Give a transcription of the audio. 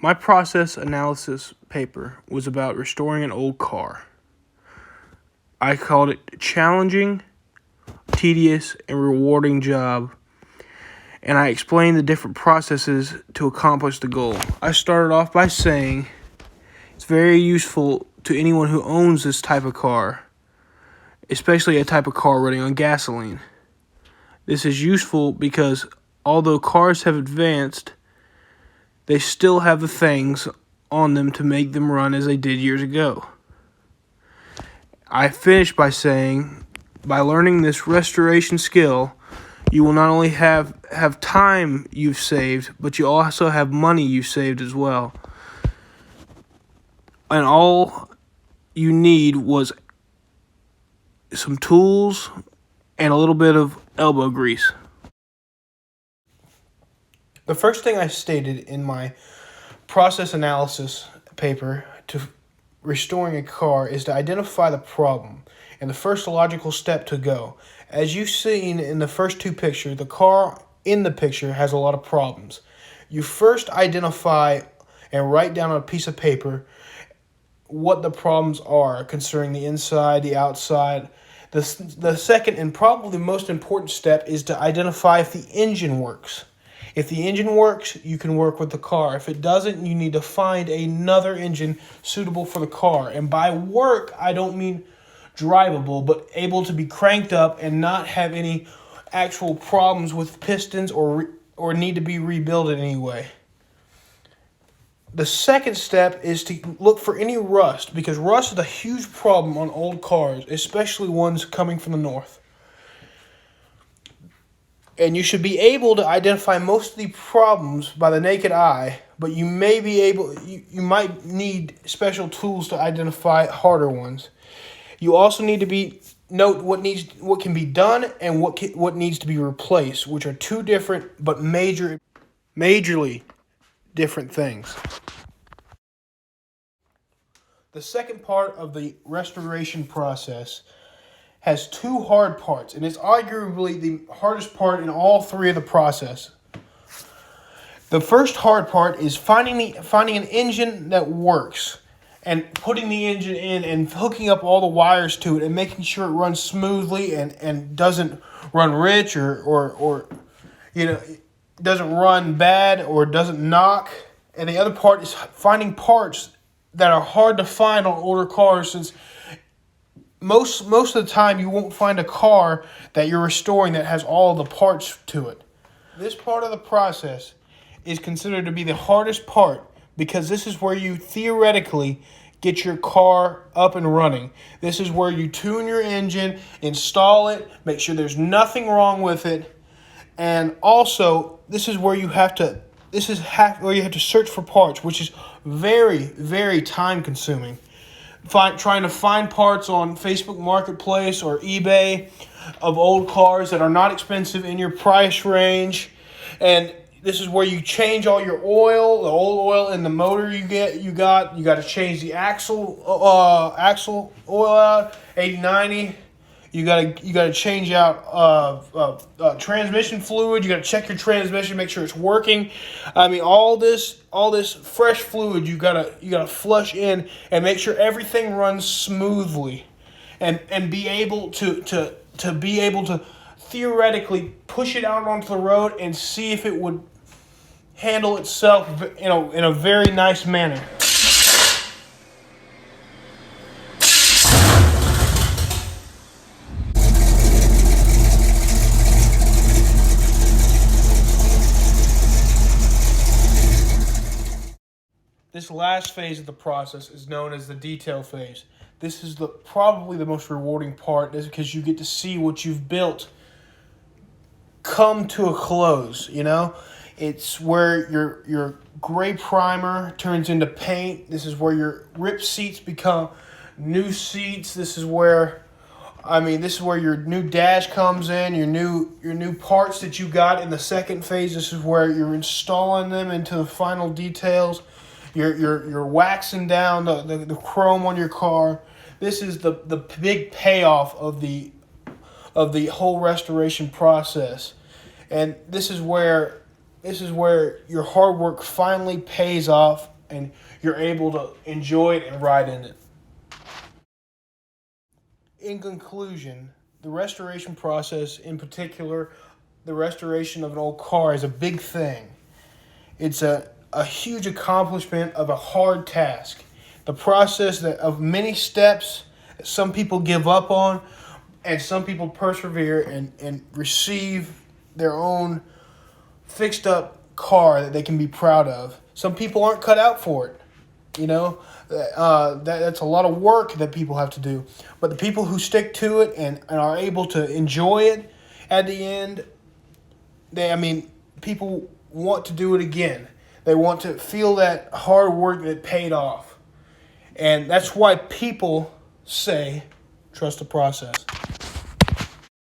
My process analysis paper was about restoring an old car. I called it challenging, tedious, and rewarding job, and I explained the different processes to accomplish the goal. I started off by saying it's very useful to anyone who owns this type of car, especially a type of car running on gasoline. This is useful because although cars have advanced, they still have the things on them to make them run as they did years ago. I finished by saying, by learning this restoration skill, you will not only have time you've saved, but you also have money you've saved as well. And all you need was some tools and a little bit of elbow grease. The first thing I stated in my process analysis paper to restoring a car is to identify the problem and the first logical step to go. As you've seen in the first two pictures, the car in the picture has a lot of problems. You first identify and write down on a piece of paper what the problems are concerning the inside, the outside. The second and probably the most important step is to identify if the engine works. If the engine works, you can work with the car. If it doesn't, you need to find another engine suitable for the car. And by work, I don't mean drivable, but able to be cranked up and not have any actual problems with pistons or need to be rebuilt in any way. The second step is to look for any rust, because rust is a huge problem on old cars, especially ones coming from the north. And you should be able to identify most of the problems by the naked eye, but you might need special tools to identify harder ones. You also need to note what can be done and what needs to be replaced, which are two different but majorly different things. The second part of the restoration process has two hard parts, and it's arguably the hardest part in all three of the process. The first hard part is finding an engine that works and putting the engine in and hooking up all the wires to it and making sure it runs smoothly and doesn't run rich or doesn't run bad or doesn't knock. And the other part is finding parts that are hard to find on older cars, since most of the time you won't find a car that you're restoring that has all the parts to it. This part of the process is considered to be the hardest part, because this is where you theoretically get your car up and running. This is where you tune your engine, install it, make sure there's nothing wrong with it, and also this is where you have to search for parts, which is very, very time consuming. Trying to find parts on Facebook Marketplace or eBay of old cars that are not expensive in your price range. And this is where you change all your oil, the old oil in the motor you got to change the axle oil out, 80-90. You gotta change out transmission fluid. You gotta check your transmission, make sure it's working. I mean, all this fresh fluid you gotta flush in and make sure everything runs smoothly, and be able to theoretically push it out onto the road and see if it would handle itself in a very nice manner. This last phase of the process is known as the detail phase. This is probably the most rewarding part, is because you get to see what you've built come to a close. It's where your gray primer turns into paint. This is where your ripped seats become new seats. This is where your new dash comes in, your new parts that you got in the second phase. This is where you're installing them into the final details. You're waxing down the chrome on your car. This is the big payoff of the whole restoration process, and this is where your hard work finally pays off and you're able to enjoy it and ride in it. In conclusion, the restoration process, in particular, the restoration of an old car, is a big thing. It's a huge accomplishment of a hard task. The process that of many steps that some people give up on and some people persevere and receive their own fixed up car that they can be proud of. Some people aren't cut out for it. You know, that's a lot of work that people have to do. But the people who stick to it and are able to enjoy it at the end, people want to do it again. They want to feel that hard work that paid off. And that's why people say, trust the process.